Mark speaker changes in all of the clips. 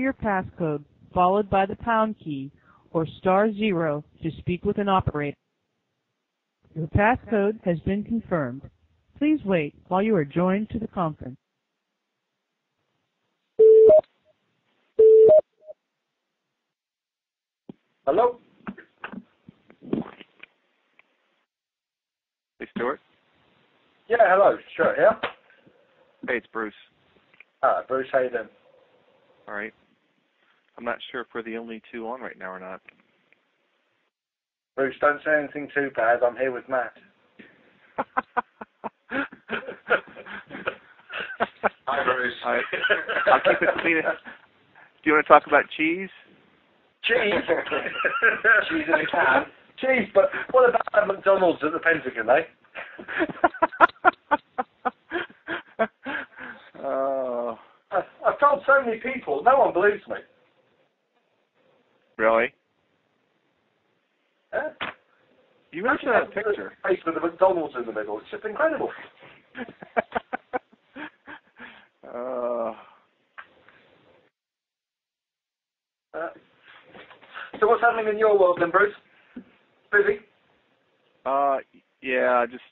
Speaker 1: your passcode followed by the pound key or *0 to speak with an operator. Your passcode has been confirmed. Please wait while you are joined to the conference.
Speaker 2: Hello?
Speaker 3: Hey, Stuart.
Speaker 2: Yeah, hello. Stuart here.
Speaker 3: Hey, it's Bruce.
Speaker 2: Bruce, how you doing?
Speaker 3: All right. I'm not sure if we're the only two on right now or not.
Speaker 2: Bruce, don't say anything too bad. I'm here with Matt. Hi, Bruce.
Speaker 3: I'll keep it clean. Do you want to talk about cheese?
Speaker 2: Cheese? Cheese in a can? Cheese, but what about that McDonald's at the Pentagon, eh?
Speaker 3: Oh.
Speaker 2: I've told so many people, no one believes me.
Speaker 3: Really?
Speaker 2: Yeah?
Speaker 3: You mentioned that picture.
Speaker 2: Face with the McDonald's in the middle. It's just incredible. So what's happening in your world then, Bruce? Busy?
Speaker 3: Yeah, just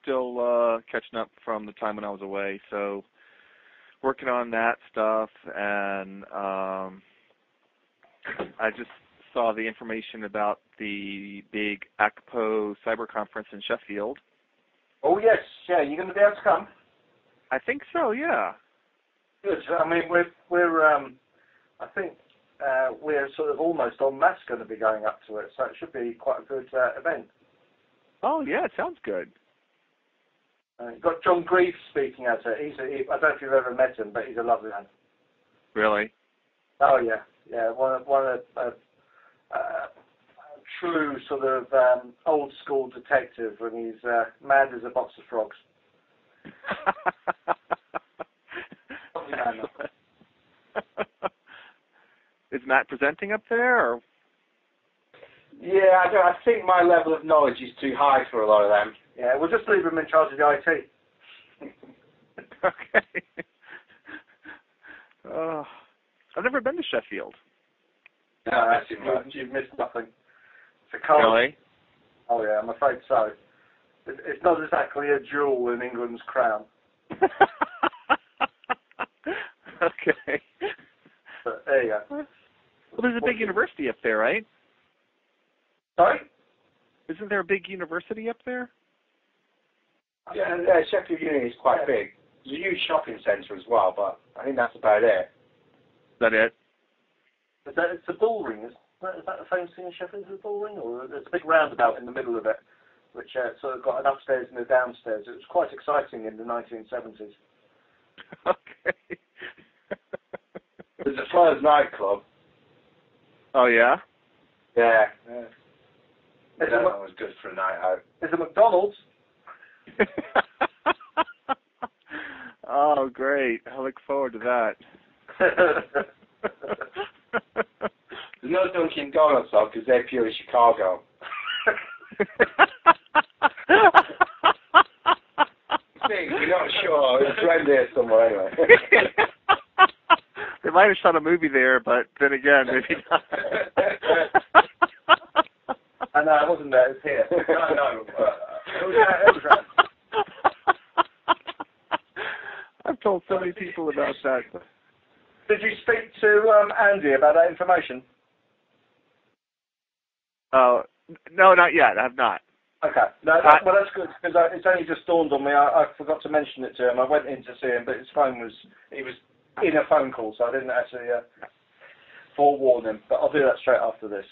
Speaker 3: still catching up from the time when I was away. So working on that stuff, and I just saw the information about the big ACPO cyber conference in Sheffield.
Speaker 2: Oh yes, yeah. You going to be able to come?
Speaker 3: I think so. Yeah.
Speaker 2: Good. I mean, I think we're sort of almost en masse going to be going up to it, so it should be quite a good event.
Speaker 3: Oh yeah, it sounds good.
Speaker 2: You've got John Greaves speaking at it. I don't know if you've ever met him, but he's a lovely man.
Speaker 3: Really?
Speaker 2: Oh yeah, yeah. One of true sort of old school detective, and he's mad as a box of frogs.
Speaker 3: Is Matt presenting up there, or?
Speaker 4: Yeah, I think my level of knowledge is too high for a lot of them.
Speaker 2: Yeah, we'll just leave him in charge of the IT.
Speaker 3: Okay. I've never been to Sheffield.
Speaker 2: No, you've missed nothing. It's a cold.
Speaker 3: Really?
Speaker 2: Oh yeah, I'm afraid so. It's not exactly a jewel in England's crown.
Speaker 3: Okay.
Speaker 2: But there you go.
Speaker 3: Well, there's a big university up there, right?
Speaker 2: Sorry?
Speaker 3: Isn't there a big university up there?
Speaker 4: Yeah, Sheffield Uni is quite big. There's a huge shopping centre as well, but I think that's about it.
Speaker 3: Is that it?
Speaker 2: It's the bull ring. Is that the famous thing in Sheffield? Is it the bull ring? Or there's a big roundabout in the middle of it, which sort of got an upstairs and a downstairs. It was quite exciting in the 1970s.
Speaker 3: Okay.
Speaker 4: There's a Fleurs nightclub.
Speaker 3: Oh, yeah?
Speaker 4: Yeah.
Speaker 2: That
Speaker 4: was good for a night out.
Speaker 2: There's a McDonald's.
Speaker 3: Oh, great. I look forward to that.
Speaker 4: There's no Dunkin' Donuts, though, because they're purely Chicago. We're not sure. It's around there somewhere, anyway.
Speaker 3: They might have shot a movie there, but then again, maybe not.
Speaker 2: I know, it wasn't there. It's here. No. It was around.
Speaker 3: I've told so many people about that.
Speaker 2: Did you speak to Andy about that information?
Speaker 3: No, not yet. I have not.
Speaker 2: Okay. No, well, that's good, because it's only just dawned on me. I forgot to mention it to him. I went in to see him, but he was in a phone call, so I didn't actually forewarn him. But I'll do that straight after this.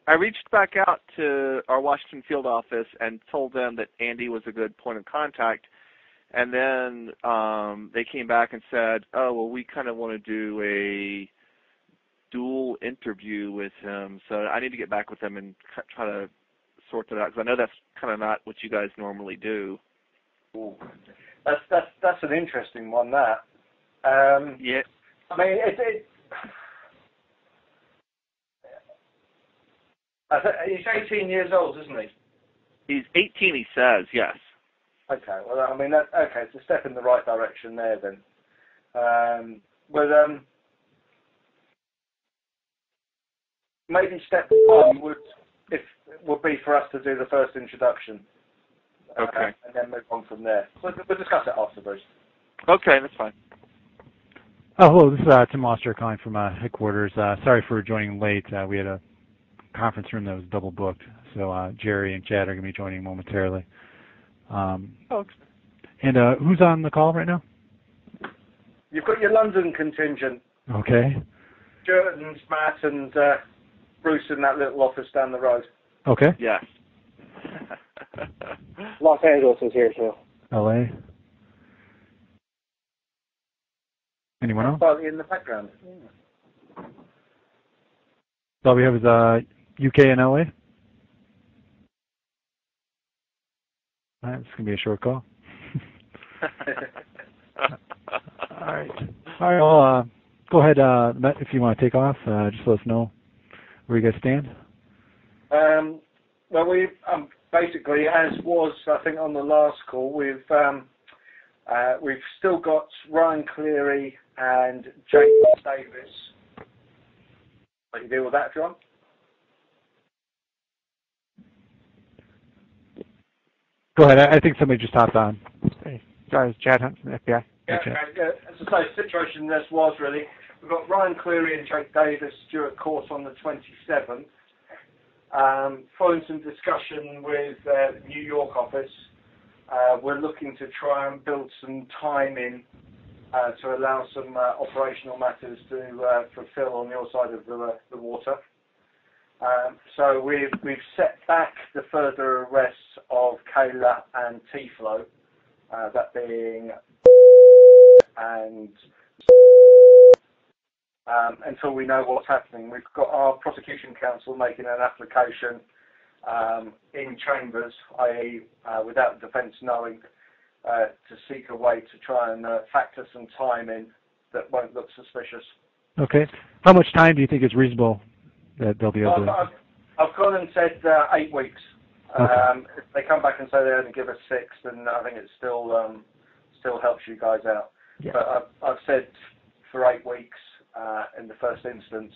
Speaker 3: I reached back out to our Washington field office and told them that Andy was a good point of contact. And then they came back and said, oh, well, we kind of want to do a dual interview with him. So I need to get back with them and try to sort that out, because I know that's kind of not what you guys normally do.
Speaker 2: Ooh. That's an interesting one, that.
Speaker 3: Yeah.
Speaker 2: I mean, he's 18 years old, isn't he?
Speaker 3: He's 18, he says, yes.
Speaker 2: Okay, well, I mean, it's a step in the right direction there then. maybe step one would be for us to do the first introduction.
Speaker 3: Okay.
Speaker 2: And then move on from there. We'll discuss it afterwards.
Speaker 3: Okay, that's fine.
Speaker 5: Oh, hello, this is Tim Oster calling from headquarters. Sorry for joining late. We had a conference room that was double booked, so Jerry and Chad are going to be joining momentarily. And who's on the call right now?
Speaker 2: You've got your London contingent.
Speaker 5: Okay.
Speaker 2: Stuart and Matt and Bruce in that little office down the road.
Speaker 5: Okay.
Speaker 3: Yes.
Speaker 6: Los Angeles is here too.
Speaker 5: LA. Anyone else?
Speaker 2: Partly in the background. Yeah.
Speaker 5: All we have is UK and LA. That's going to be a short call. All right. All right. Well, go ahead, Matt, if you want to take off. Just let us know where you guys stand.
Speaker 2: Well, we basically, as was I think on the last call, we've still got Ryan Cleary and Jake Davis. What do you deal with that, John?
Speaker 5: Go ahead. I think somebody just hopped on. Hey, sorry, it's Chad Hunt from the FBI.
Speaker 2: Yeah, okay. As I say, the situation this was really, we've got Ryan Cleary and Jake Davis due at court on the 27th. Following some discussion with the New York office, we're looking to try and build some time in to allow some operational matters to fulfill on your side of the water. So we've set back the further arrests of Kayla and T-Flow, that being and until we know what's happening. We've got our prosecution counsel making an application in chambers, i.e. without the defence knowing, to seek a way to try and factor some time in that won't look suspicious.
Speaker 5: Okay. How much time do you think is reasonable that they'll be able to...
Speaker 2: I've gone and said 8 weeks.
Speaker 5: Okay.
Speaker 2: If they come back and say they only give us 6, then I think it still helps you guys out.
Speaker 5: Yeah.
Speaker 2: But I've said for 8 weeks in the first instance.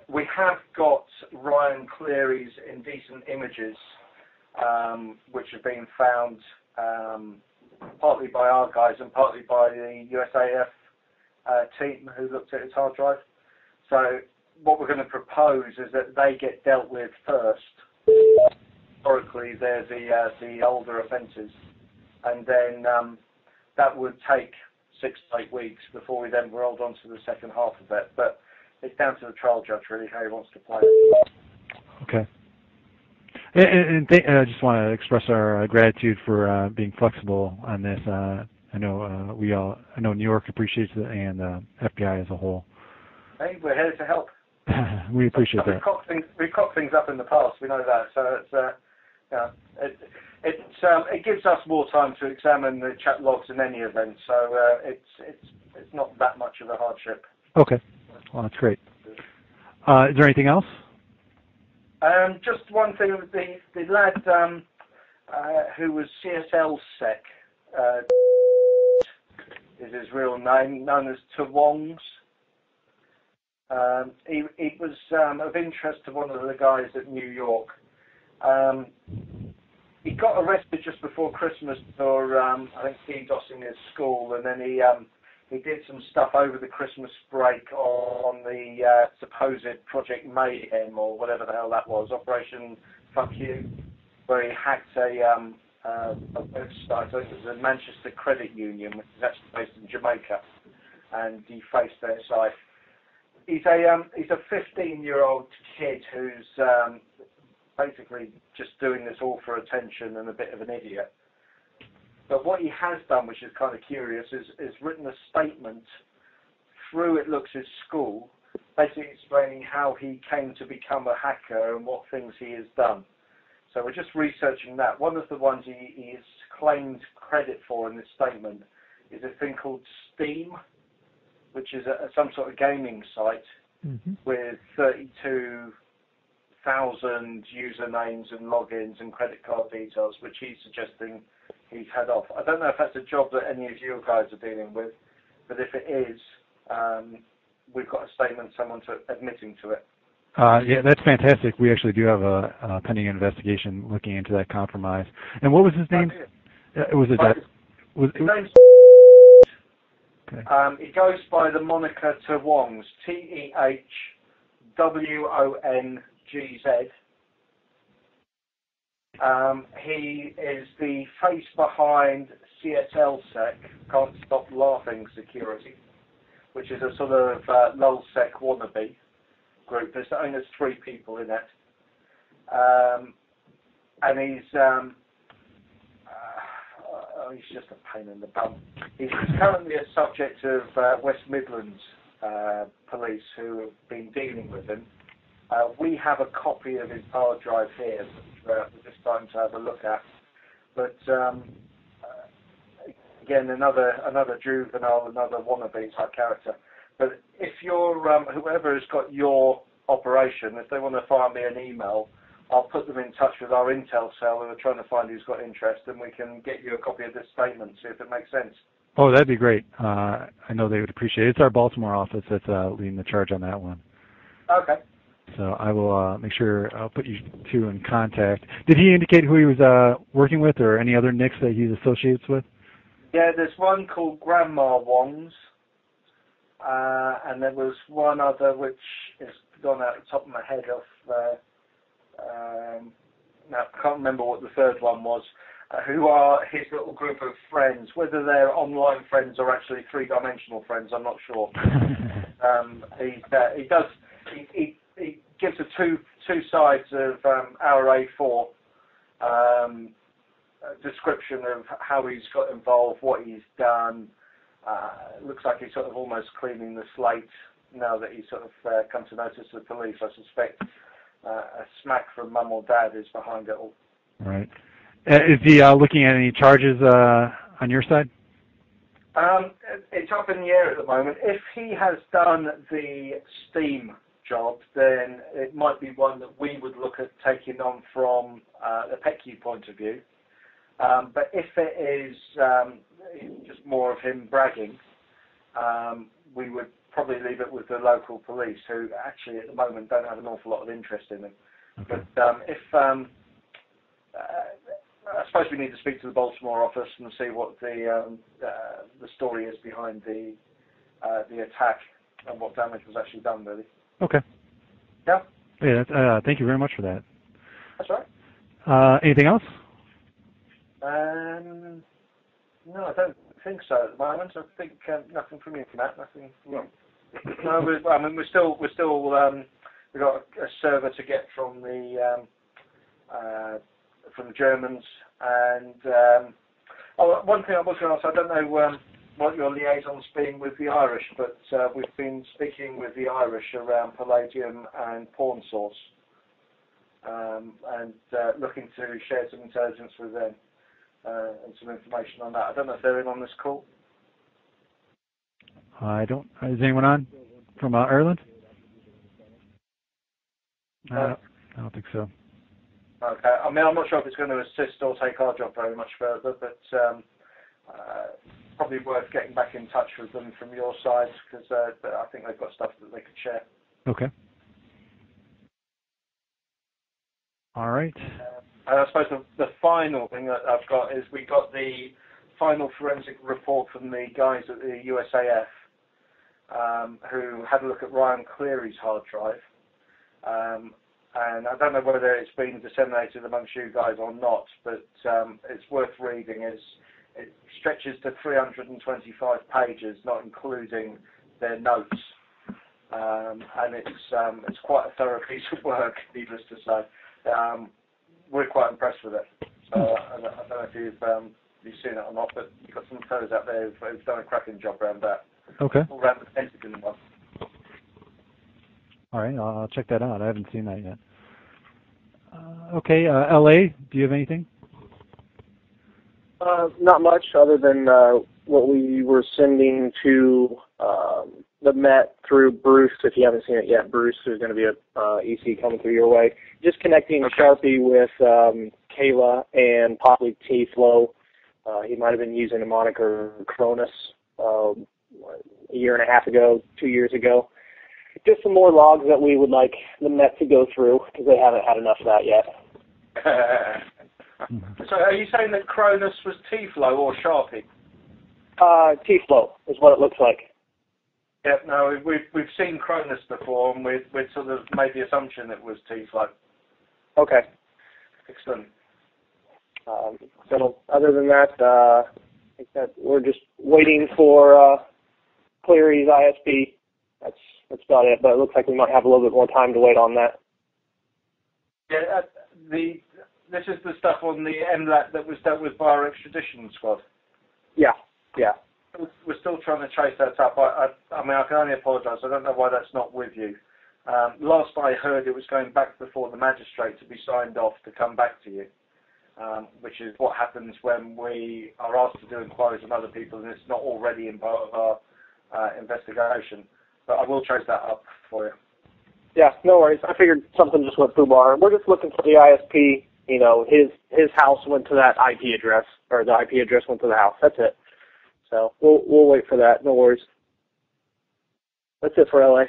Speaker 2: We have got Ryan Cleary's indecent images, which have been found partly by our guys and partly by the USAF team who looked at his hard drive. So what we're going to propose is that they get dealt with first. Historically, they're the older offences, and then that would take 6 to 8 weeks before we then rolled on to the second half of it. But it's down to the trial judge, really, how he wants to play it.
Speaker 5: Okay. And I just want to express our gratitude for being flexible on this. I know New York appreciates it, and FBI as a whole.
Speaker 2: Hey, we're here to help.
Speaker 5: We appreciate that.
Speaker 2: We've cocked things up in the past. We know that. So it gives us more time to examine the chat logs in any event. So it's not that much of a hardship.
Speaker 5: Okay. Well, that's great. Is there anything else?
Speaker 2: Just one thing. The lad who was CSL Sec is his real name, known as Tawongs. He was of interest to one of the guys at New York. He got arrested just before Christmas for, I think, DDoSing his school, and then he did some stuff over the Christmas break on the supposed Project Mayhem, or whatever the hell that was, Operation Fuck You, where he hacked a website. I think it was a Manchester Credit Union, which is actually based in Jamaica, and defaced their site. He's a 15-year-old kid who's basically just doing this all for attention and a bit of an idiot. But what he has done, which is kind of curious, is written a statement through It Looks his school, basically explaining how he came to become a hacker and what things he has done. So we're just researching that. One of the ones he has claimed credit for in this statement is a thing called Steam, which is some sort of gaming site with 32,000 usernames and logins and credit card details, which he's suggesting he's had off. I don't know if that's a job that any of you guys are dealing with, but if it is, we've got a statement, someone's admitting to it.
Speaker 5: Yeah, that's fantastic. We actually do have a pending investigation looking into that compromise. And what was his name?
Speaker 2: His name's
Speaker 5: Okay.
Speaker 2: he goes by the moniker Tehwongs, TEHWONGZ. He is the face behind CSLSec, Can't Stop Laughing Security, which is a sort of LulzSec wannabe group. There's 3 people in it. And he's just a pain in the bum. He's currently a subject of West Midlands police who have been dealing with him. We have a copy of his hard drive here, which we're just starting to have a look at. But again, another juvenile, another wannabe type character. But if you're whoever has got your operation, if they want to fire me an email, I'll put them in touch with our intel cell who are trying to find who's got interest, and we can get you a copy of this statement, see if it makes sense.
Speaker 5: Oh, that'd be great. I know they would appreciate it. It's our Baltimore office that's leading the charge on that one.
Speaker 2: Okay.
Speaker 5: So I will make sure I'll put you two in contact. Did he indicate who he was working with, or any other nicks that he's associates with?
Speaker 2: Yeah, there's one called Grandma Wongs, and there was one other which is gone out the top of my head off. Now, I can't remember what the third one was. Who are his little group of friends? Whether they're online friends or actually 3-dimensional friends, I'm not sure. He gives the two sides of our A4 description of how he's got involved, what he's done. Looks like he's sort of almost cleaning the slate now that he's sort of come to notice the police. I suspect a smack from mum or dad is behind it all.
Speaker 5: Right. Is he looking at any charges on your side?
Speaker 2: It's up in the air at the moment. If he has done the Steam job, then it might be one that we would look at taking on from the PECU point of view. But if it is just more of him bragging, we would probably leave it with the local police, who actually at the moment don't have an awful lot of interest in him.
Speaker 5: Okay.
Speaker 2: But I suppose we need to speak to the Baltimore office and see what the story is behind the attack and what damage was actually done, really.
Speaker 5: Okay.
Speaker 2: Yeah.
Speaker 5: Yeah. Thank you very much for that.
Speaker 2: That's right.
Speaker 5: Anything else?
Speaker 2: No, I don't think so at the moment. I think nothing from you, Matt. Nothing. No, we've got a server to get from the Germans, and one thing I was going to ask, I don't know what your liaison's been with the Irish, but we've been speaking with the Irish around palladium and porn source, and looking to share some intelligence with them and some information on that. I don't know if they're in on this call.
Speaker 5: I don't. Is anyone on from Ireland? I don't think so.
Speaker 2: Okay. I mean, I'm not sure if it's going to assist or take our job very much further, but probably worth getting back in touch with them from your side, because I think they've got stuff that they could share.
Speaker 5: Okay. All right.
Speaker 2: And I suppose the final thing that I've got is we got the final forensic report from the guys at the USAF who had a look at Ryan Cleary's hard drive. And I don't know whether it's been disseminated amongst you guys or not, but it's worth reading. It stretches to 325 pages, not including their notes. And it's quite a thorough piece of work, needless to say. We're quite impressed with it. So I don't know if you've seen it or not, but you've got some fellows out there who've done a cracking job around that.
Speaker 5: Okay.
Speaker 2: All around the Pentagon one.
Speaker 5: All right, I'll check that out. I haven't seen that yet. Okay, LA, do you have anything?
Speaker 6: Not much, other than what we were sending to the Met through Bruce. If you haven't seen it yet, Bruce, there's going to be a EC coming through your way. Just connecting Sharpie with Kayla and possibly T-Flow. He might have been using the moniker Cronus a year and a half ago, 2 years ago. just some more logs that we would like the Met to go through because they haven't had enough of that yet.
Speaker 2: So are you saying that Cronus was T-flow or Sharpie?
Speaker 6: T-flow is what it looks like.
Speaker 2: Yeah, no, we've seen Cronus before, and we'd sort of made the assumption it was T-flow.
Speaker 6: Okay.
Speaker 2: Excellent.
Speaker 6: So other than that, I think that we're just waiting for Cleary's ISP. That's about it. But it looks like we might have a little bit more time to wait on that.
Speaker 2: Yeah, this is the stuff on the MLAT that was dealt with by our extradition squad.
Speaker 6: Yeah.
Speaker 2: We're still trying to trace that up. I mean, I can only apologise. I don't know why that's not with you. Last I heard, it was going back before the magistrate to be signed off to come back to you, which is what happens when we are asked to do inquiries on other people and it's not already in part of our investigation. But I will trace that up for you. Yeah,
Speaker 6: no worries. I figured something just went FUBAR. We're just looking for the ISP. You know, his house went to that IP address, or the IP address went to the house. That's it. So we'll wait for that. No worries. That's it for LA.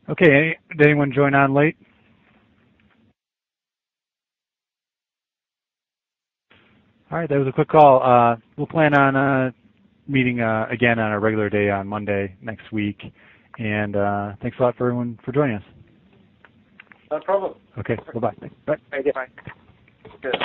Speaker 5: Okay. Did anyone join on late? All right. That was a quick call. We'll plan on meeting again on a regular day on Monday next week. And thanks a lot for everyone for joining us.
Speaker 2: No problem.
Speaker 5: Okay. Bye-bye. Bye.
Speaker 6: Thank you.
Speaker 2: Bye. Good.